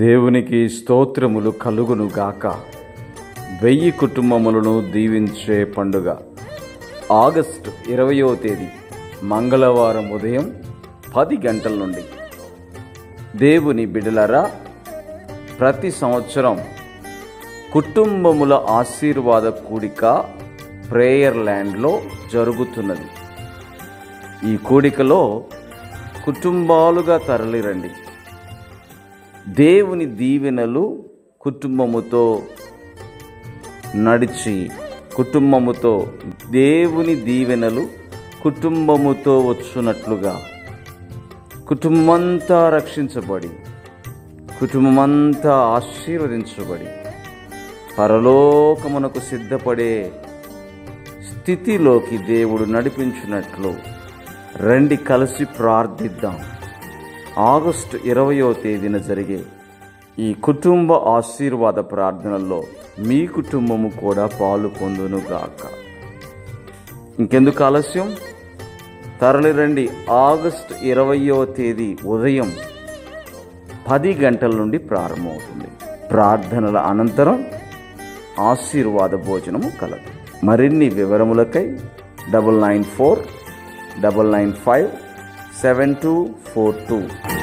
దేవునికి స్తోత్రములు కలుగును గాక. 1000 కుటుంబములను దీవించే పండుగ ఆగస్టు 20వ తేదీ మంగళవారం ఉదయం 10 గంటల నుండి. దేవుని బిడ్డలారా, ప్రతి సంవత్సరం కుటుంబముల ఆశీర్వాద కూడిక ప్రేయర్ ల్యాండ్లో జరుగుతున్నది. ఈ కూడికలో కుటుంబాలుగా తరలిరండి. దేవుని దీవెనలు కుటుంబముతో నడిచి, దేవుని దీవెనలు కుటుంబముతో వచ్చునట్లుగా, కుటుంబమంతా రక్షించబడి, కుటుంబమంతా ఆశీర్వదించబడి, పరలోకమునకు సిద్ధపడే స్థితిలోకి దేవుడు నడిపించినట్లు రండి, కలిసి ప్రార్థిద్దాం. ఆగస్టు 20వ తేదీన జరిగే ఈ కుటుంబ ఆశీర్వాద ప్రార్థనల్లో మీ కుటుంబము కూడా పాలు పొందునుగాక. ఇంకెందుకు ఆలస్యం? తరలిరండి. ఆగస్టు 20వ తేదీ ఉదయం 10 గంటల నుండి ప్రారంభమవుతుంది. ప్రార్థనల అనంతరం ఆశీర్వాద భోజనము కలదు. మరిన్ని వివరములకై 9949957242